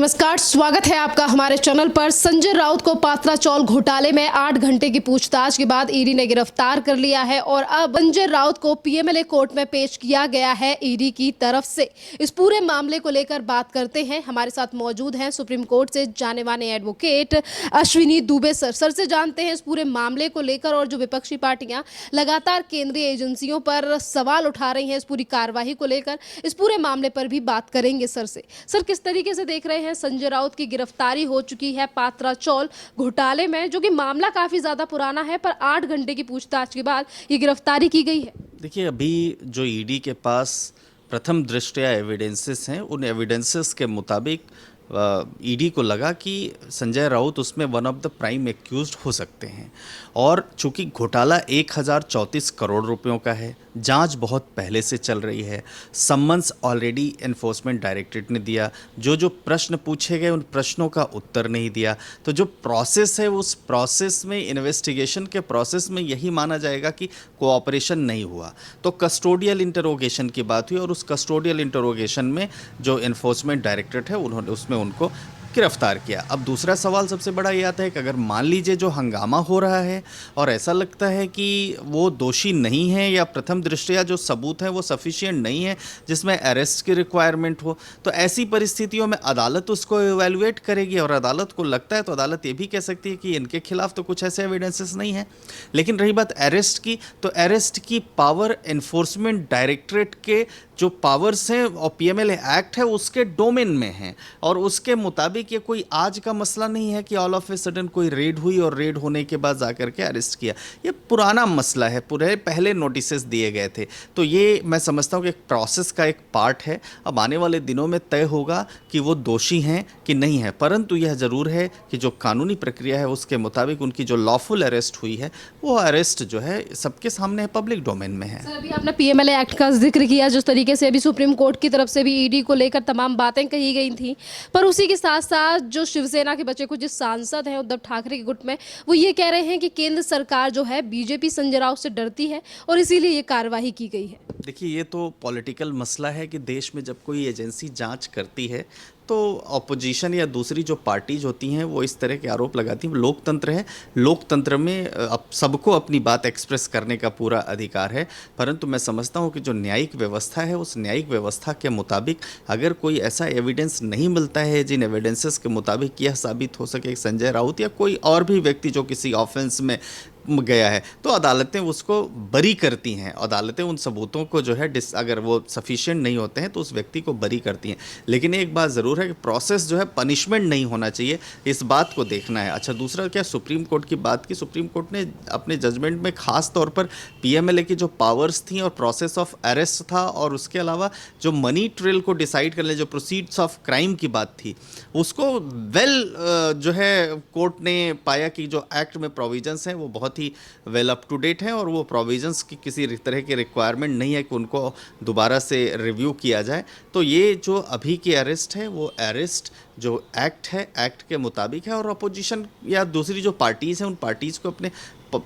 नमस्कार, स्वागत है आपका हमारे चैनल पर। संजय राउत को पात्रा चौल घोटाले में 8 घंटे की पूछताछ के बाद ईडी ने गिरफ्तार कर लिया है और अब संजय राउत को पीएमएलए कोर्ट में पेश किया गया है ईडी की तरफ से। इस पूरे मामले को लेकर बात करते हैं। हमारे साथ मौजूद हैं सुप्रीम कोर्ट से जाने माने एडवोकेट अश्विनी दुबे सर से जानते हैं इस पूरे मामले को लेकर और जो विपक्षी पार्टियां लगातार केंद्रीय एजेंसियों पर सवाल उठा रही हैं इस पूरी कार्यवाही को लेकर, इस पूरे मामले पर भी बात करेंगे सर से। सर, किस तरीके से देख रहे हैं संजय राउत की गिरफ्तारी हो चुकी है पात्रा चौल घोटाले में, जो कि मामला काफी ज्यादा पुराना है, पर 8 घंटे की पूछताछ के बाद ये गिरफ्तारी की गई है। देखिए, अभी जो ईडी के पास प्रथम दृष्टया एविडेंसेस हैं, उन एविडेंसेस के मुताबिक ईडी को लगा कि संजय राउत उसमें one of the prime accused हो सकते हैं। और चूंकि घोटाला 1034 करोड़ रुपयों का है, जांच बहुत पहले से चल रही है, सम्मन्स ऑलरेडी एनफोर्समेंट डायरेक्टरेट ने दिया, जो प्रश्न पूछे गए उन प्रश्नों का उत्तर नहीं दिया, तो जो प्रोसेस है उस प्रोसेस में, इन्वेस्टिगेशन के प्रोसेस में यही माना जाएगा कि कोऑपरेशन नहीं हुआ। तो कस्टोडियल इंटरोगेशन की बात हुई और उस कस्टोडियल इंटरोगेशन में जो एनफोर्समेंट डायरेक्टरेट है उन्होंने उसमें उनको गिरफ्तार किया। अब दूसरा सवाल सबसे बड़ा ये आता है कि अगर मान लीजिए जो हंगामा हो रहा है और ऐसा लगता है कि वो दोषी नहीं है या प्रथम दृष्टया जो सबूत है वो सफिशिएंट नहीं है जिसमें अरेस्ट की रिक्वायरमेंट हो, तो ऐसी परिस्थितियों में अदालत उसको इवैल्यूएट करेगी और अदालत को लगता है तो अदालत ये भी कह सकती है कि इनके खिलाफ तो कुछ ऐसे एविडेंसेस नहीं है। लेकिन रही बात अरेस्ट की, तो अरेस्ट की पावर एनफोर्समेंट डायरेक्टरेट के जो पावर्स हैं और पीएमएलए एक्ट है उसके डोमेन में हैं और उसके मुताबिक ये कोई आज का मसला नहीं है कि ऑल ऑफ ए सडन कोई रेड हुई और रेड होने के बाद जाकर के अरेस्ट किया। ये पुराना मसला है, पूरे पहले नोटिसेस दिए गए थे। तो ये मैं समझता हूँ कि एक प्रोसेस का एक पार्ट है। अब आने वाले दिनों में तय होगा कि वो दोषी हैं कि नहीं है, परंतु यह ज़रूर है कि जो कानूनी प्रक्रिया है उसके मुताबिक उनकी जो लॉफुल अरेस्ट हुई है वो अरेस्ट जो है सबके सामने पब्लिक डोमेन में है। सर, अभी आपने पीएमएलए एक्ट का जिक्र किया, जिस तरीके से अभी सुप्रीम कोर्ट की तरफ से भी ईडी को लेकर तमाम बातें कही गई थी, पर उसी के साथ साथ जो शिवसेना के बचे कुछ सांसद हैं उद्धव ठाकरे के गुट में, वो ये कह रहे हैं कि केंद्र सरकार जो है बीजेपी संजय राउत से डरती है और इसीलिए ये कार्यवाही की गई है। देखिए, ये तो पॉलिटिकल मसला है कि देश में जब कोई एजेंसी जांच करती है तो ऑपोजिशन या दूसरी जो पार्टीज होती हैं वो इस तरह के आरोप लगाती हैं। लोकतंत्र है, लोकतंत्र में अब सबको अपनी बात एक्सप्रेस करने का पूरा अधिकार है, परंतु मैं समझता हूँ कि जो न्यायिक व्यवस्था है उस न्यायिक व्यवस्था के मुताबिक अगर कोई ऐसा एविडेंस नहीं मिलता है जिन एविडेंसेस के मुताबिक यह साबित हो सके कि संजय राउत या कोई और भी व्यक्ति जो किसी ऑफेंस में गया है, तो अदालतें उसको बरी करती हैं। अदालतें उन सबूतों को जो है अगर वो सफिशिएंट नहीं होते हैं तो उस व्यक्ति को बरी करती हैं। लेकिन एक बात ज़रूर है कि प्रोसेस जो है पनिशमेंट नहीं होना चाहिए, इस बात को देखना है। अच्छा, दूसरा क्या, सुप्रीम कोर्ट की बात की, सुप्रीम कोर्ट ने अपने जजमेंट में खास तौर पर पीएमएलए की जो पावर्स थी और प्रोसेस ऑफ अरेस्ट था और उसके अलावा जो मनी ट्रेल को डिसाइड करने, जो प्रोसीड्स ऑफ क्राइम की बात थी, उसको जो है कोर्ट ने पाया कि जो एक्ट में प्रोविजंस हैं वो बहुत ही वेल अप टू डेट है और वो प्रोविजंस की किसी तरह की रिक्वायरमेंट नहीं है कि उनको दोबारा से रिव्यू किया जाए। तो ये जो अभी की अरेस्ट है वो अरेस्ट जो एक्ट है, एक्ट के मुताबिक है और अपोजिशन या दूसरी जो पार्टीज़ हैं उन पार्टीज़ को अपने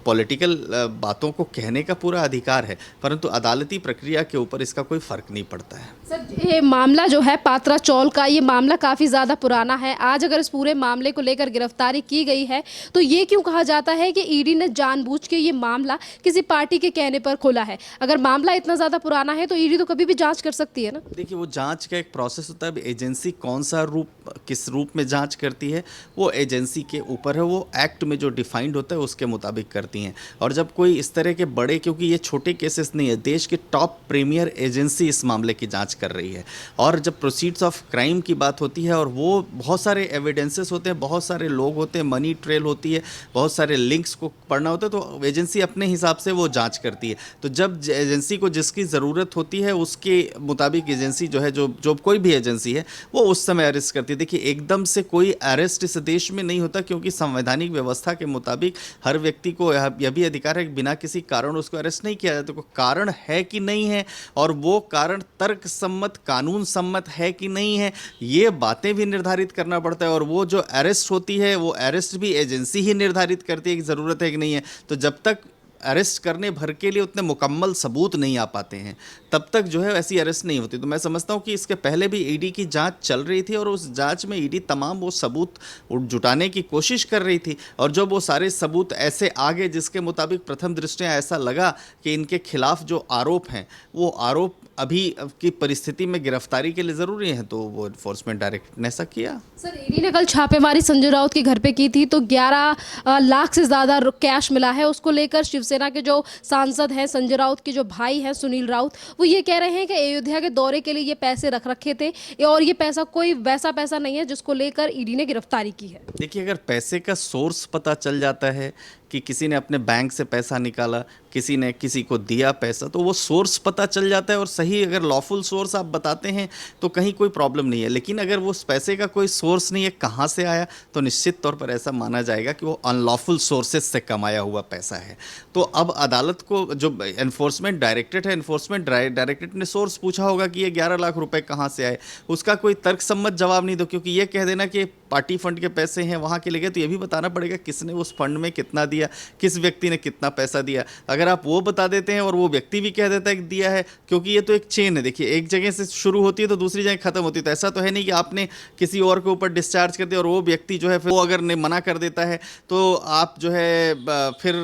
पॉलिटिकल बातों को कहने का पूरा अधिकार है, परंतु अदालती प्रक्रिया के ऊपर इसका कोई फर्क नहीं पड़ता है। सर, ये मामला जो है पात्रा चौल का, ये मामला काफ़ी ज़्यादा पुराना है। आज अगर इस पूरे मामले को लेकर गिरफ्तारी की गई है तो ये क्यों कहा जाता है कि ईडी ने जानबूझ के ये मामला किसी पार्टी के कहने पर खोला है? अगर मामला इतना ज़्यादा पुराना है तो ईडी तो कभी भी जांच कर सकती है ना। देखिए, वो जांच का एक प्रोसेस होता है। एजेंसी कौन सा रूप, किस रूप में जांच करती है वो एजेंसी के ऊपर है, वो एक्ट में जो डिफाइंड होता है उसके मुताबिक करती हैं। और जब कोई इस तरह के बड़े, क्योंकि ये छोटे केसेस नहीं है, देश की टॉप प्रीमियर एजेंसी इस मामले की जांच कर रही है और जब प्रोसीड्स ऑफ क्राइम की बात होती है और वो बहुत सारे एविडेंसेस होते हैं, बहुत सारे लोग होते हैं, मनी ट्रेल होती है, बहुत सारे लिंक्स को पढ़ना होता है, तो एजेंसी अपने हिसाब से वो जांच करती है। तो जब एजेंसी को जिसकी ज़रूरत होती है उसके मुताबिक एजेंसी जो है, जो कोई भी एजेंसी है वो उस समय अरेस्ट करती है। देखिए, एकदम से कोई अरेस्ट इस देश में नहीं होता, क्योंकि संवैधानिक व्यवस्था के मुताबिक हर व्यक्ति को यह भी अधिकार है कि बिना किसी कारण उसको अरेस्ट नहीं किया जाता। तो कारण है कि नहीं है और वो कारण तर्क सम्मत, कानून सम्मत है कि नहीं है, ये बातें भी निर्धारित करना पड़ता है। और वो जो अरेस्ट होती है वो अरेस्ट भी एजेंसी ही निर्धारित करती है कि ज़रूरत है कि नहीं है। तो जब तक अरेस्ट करने भर के लिए उतने मुकम्मल सबूत नहीं आ पाते हैं, तब तक जो है ऐसी अरेस्ट नहीं होती। तो मैं समझता हूँ कि इसके पहले भी ईडी की जांच चल रही थी और उस जांच में ईडी तमाम वो सबूत जुटाने की कोशिश कर रही थी, और जब वो सारे सबूत ऐसे आ गए जिसके मुताबिक प्रथम दृष्टया ऐसा लगा कि इनके खिलाफ जो आरोप हैं वो आरोप अभी की परिस्थिति में गिरफ्तारी के लिए ज़रूरी है, तो वो इन्फोर्समेंट डायरेक्टर ने ऐसा किया। सर, ईडी ने कल छापेमारी संजय राउत के घर पे की थी, तो 11 लाख से ज़्यादा कैश मिला है। उसको लेकर शिवसेना के जो सांसद हैं, संजय राउत के जो भाई हैं सुनील राउत, वो ये कह रहे हैं कि अयोध्या के दौरे के लिए ये पैसे रख रखे थे और ये पैसा कोई वैसा पैसा नहीं है जिसको लेकर ईडी ने गिरफ्तारी की है। देखिए, अगर पैसे का सोर्स पता चल जाता है कि किसी ने अपने बैंक से पैसा निकाला, किसी ने किसी को दिया पैसा, तो वो सोर्स पता चल जाता है और सही अगर लॉफुल सोर्स आप बताते हैं तो कहीं कोई प्रॉब्लम नहीं है। लेकिन अगर वो पैसे का कोई सोर्स नहीं है, कहाँ से आया, तो निश्चित तौर पर ऐसा माना जाएगा कि वो अनलॉफुल सोर्सेज से कमाया हुआ पैसा है। तो अब अदालत को, जो एनफोर्समेंट डायरेक्टरेट है, एनफोर्समेंट डायरेक्टरेट ने सोर्स पूछा होगा कि ये 11 लाख रुपए कहाँ से आए। उसका कोई तर्कसम्मत जवाब नहीं दो, क्योंकि ये कह देना कि पार्टी फंड के पैसे हैं वहाँ के लिए, तो ये भी बताना पड़ेगा किसने उस फंड में कितना दिया, किस व्यक्ति ने कितना पैसा दिया। अगर आप वो बता देते हैं और वो व्यक्ति भी कह देता है कि दिया है, क्योंकि ये तो एक चेन है। देखिए, एक जगह से शुरू होती है तो दूसरी जगह खत्म होती है। तो ऐसा तो है नहीं कि आपने किसी और के ऊपर डिस्चार्ज कर दिया और वो व्यक्ति जो है फिर वो अगर मना कर देता है तो आप जो है फिर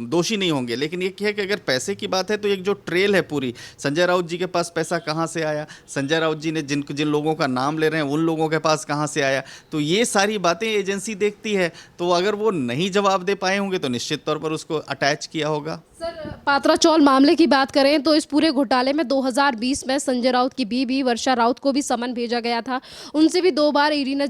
दोषी नहीं होंगे। लेकिन ये है कि अगर पैसे की बात है तो एक जो ट्रेल है पूरी, संजय राउत जी के पास पैसा कहाँ से आया, संजय राउत जी ने जिन लोगों का नाम ले रहे हैं उन लोगों के पास कहाँ से आया, तो ये सारी बातें एजेंसी देखती है। तो अगर वो नहीं जवाब दे पाए होंगे तो निश्चित तौर पर उसको अटैच किया होगा। सर, पात्रा चौल मामले की बात करें तो इस पूरे घोटाले में 2020 में संजय राउत की बीवी वर्षा राउत को भी समन भेजा गया था। उनसे भी 2 बार ईडी ने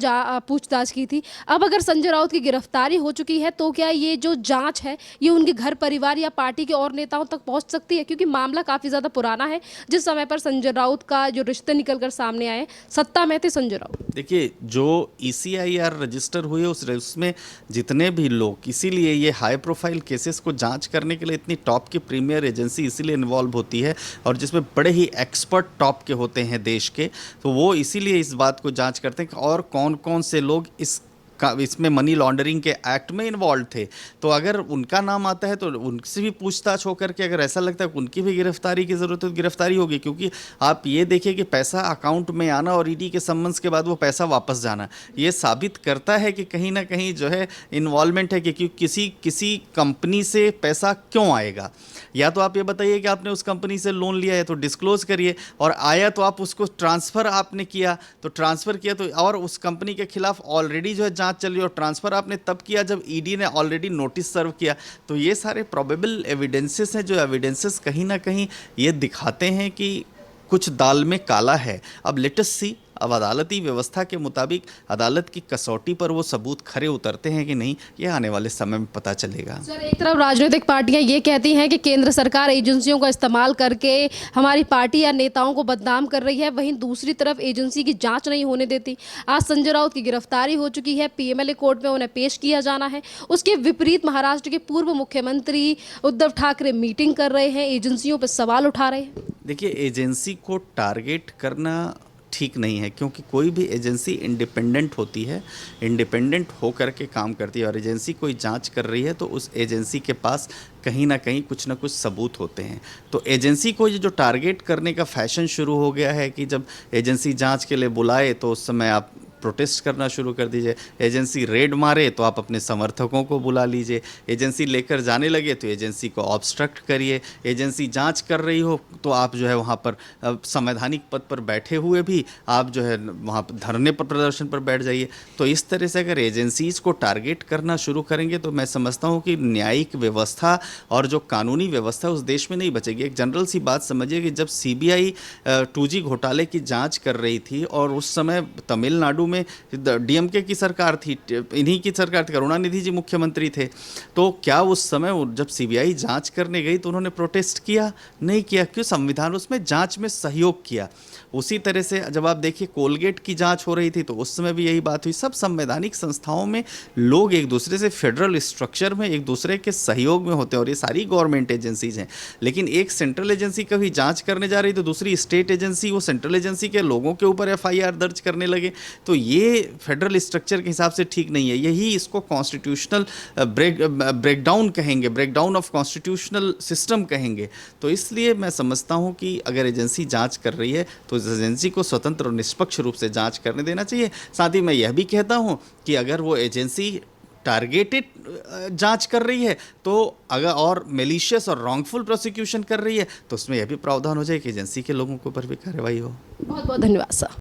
पूछताछ की थी। अब अगर संजय राउत की गिरफ्तारी हो चुकी है तो क्या ये जो जांच है ये उनके घर परिवार या पार्टी के और नेताओं तक पहुंच सकती है? क्योंकि मामला काफ़ी ज़्यादा पुराना है। जिस समय पर संजय राउत का जो रिश्ते निकल कर सामने आए, सत्ता में थे संजय राउत। देखिए, जो ECIR रजिस्टर हुए उसमें जितने भी लोग, इसीलिए ये हाई प्रोफाइल केसेस को जांच करने के लिए इतनी टॉप की प्रीमियर एजेंसी इसीलिए इन्वॉल्व होती है, और जिसमें बड़े ही एक्सपर्ट टॉप के होते हैं देश के, तो वो इसीलिए इस बात को जांच करते हैं कि और कौन कौन से लोग इसमें मनी लॉन्ड्रिंग के एक्ट में इन्वॉल्व थे। तो अगर उनका नाम आता है तो उनसे भी पूछताछ होकर के अगर ऐसा लगता है कि उनकी भी गिरफ्तारी की ज़रूरत है तो गिरफ्तारी होगी। क्योंकि आप ये देखिए कि पैसा अकाउंट में आना और ईडी के सम्मन्स के बाद वो पैसा वापस जाना, ये साबित करता है कि कहीं ना कहीं जो है इन्वॉल्वमेंट है। कि किसी कंपनी से पैसा क्यों आएगा, या तो आप ये बताइए कि आपने उस कंपनी से लोन लिया है तो डिस्क्लोज करिए, और आया तो आप उसको ट्रांसफ़र आपने किया तो ट्रांसफ़र किया तो, और उस कंपनी के खिलाफ ऑलरेडी जो है जांच चल रही है और ट्रांसफ़र आपने तब किया जब ईडी ने ऑलरेडी नोटिस सर्व किया। तो ये सारे प्रोबेबल एविडेंसेस हैं, जो एविडेंसेस कहीं ना कहीं ये दिखाते हैं कि कुछ दाल में काला है। अब लेट अस सी, अब अदालती व्यवस्था के मुताबिक अदालत की कसौटी पर वो सबूत खरे उतरते हैं कि नहीं, ये आने वाले समय में पता चलेगा। सर, एक तरफ राजनीतिक पार्टियां ये कहती हैं कि केंद्र सरकार एजेंसियों का इस्तेमाल करके हमारी पार्टी या नेताओं को बदनाम कर रही है, वहीं दूसरी तरफ एजेंसी की जांच नहीं होने देती। आज संजय राउत की गिरफ्तारी हो चुकी है, PMLA कोर्ट में उन्हें पेश किया जाना है। उसके विपरीत महाराष्ट्र के पूर्व मुख्यमंत्री उद्धव ठाकरे मीटिंग कर रहे हैं, एजेंसियों पर सवाल उठा रहे हैं। देखिए, एजेंसी को टारगेट करना ठीक नहीं है, क्योंकि कोई भी एजेंसी इंडिपेंडेंट होती है, इंडिपेंडेंट हो करके काम करती है, और एजेंसी कोई जांच कर रही है तो उस एजेंसी के पास कहीं ना कहीं कुछ ना कुछ सबूत होते हैं। तो एजेंसी को ये जो टारगेट करने का फैशन शुरू हो गया है कि जब एजेंसी जांच के लिए बुलाए तो उस समय आप प्रोटेस्ट करना शुरू कर दीजिए, एजेंसी रेड मारे तो आप अपने समर्थकों को बुला लीजिए, एजेंसी लेकर जाने लगे तो एजेंसी को ऑब्स्ट्रक्ट करिए, एजेंसी जांच कर रही हो तो आप जो है वहाँ पर संवैधानिक पद पर बैठे हुए भी आप जो है वहाँ पर धरने पर, प्रदर्शन पर बैठ जाइए। तो इस तरह से अगर एजेंसीज़ को टारगेट करना शुरू करेंगे तो मैं समझता हूँ कि न्यायिक व्यवस्था और जो कानूनी व्यवस्था उस देश में नहीं बचेगी। एक जनरल सी बात समझिए कि जब CBI 2G घोटाले की जाँच कर रही थी और उस समय तमिलनाडु में DMK की सरकार थी, इन्हीं की सरकार थी, करुणानिधि जी मुख्यमंत्री थे, तो क्या उस समय जब CBI जांच करने गई तो उन्होंने प्रोटेस्ट किया? नहीं किया। क्यों? संविधान उसमें जांच में सहयोग किया। उसी तरह से जब आप देखिए कोलगेट की जांच हो रही थी तो उस समय भी यही बात हुई। सब संवैधानिक संस्थाओं में लोग एक दूसरे से, फेडरल स्ट्रक्चर में एक दूसरे के सहयोग में होते हैं, और ये सारी गवर्नमेंट एजेंसीज हैं। लेकिन एक सेंट्रल एजेंसी कभी जांच करने जा रही तो दूसरी स्टेट एजेंसी वो सेंट्रल एजेंसी के लोगों के ऊपर FIR दर्ज करने लगे। तो ये फेडरल स्ट्रक्चर के हिसाब से ठीक नहीं है। यही इसको कॉन्स्टिट्यूशनल ब्रेकडाउन कहेंगे, ब्रेकडाउन ऑफ कॉन्स्टिट्यूशनल सिस्टम कहेंगे। तो इसलिए मैं समझता हूँ कि अगर एजेंसी जांच कर रही है तो इस एजेंसी को स्वतंत्र और निष्पक्ष रूप से जांच करने देना चाहिए। साथ ही मैं यह भी कहता हूँ कि अगर वो एजेंसी टारगेटेड जांच कर रही है तो अगर और मेलिशियस और रॉन्गफुल प्रोसिक्यूशन कर रही है तो उसमें यह भी प्रावधान हो जाए कि एजेंसी के लोगों के ऊपर भी कार्रवाई हो। बहुत बहुत धन्यवाद सर।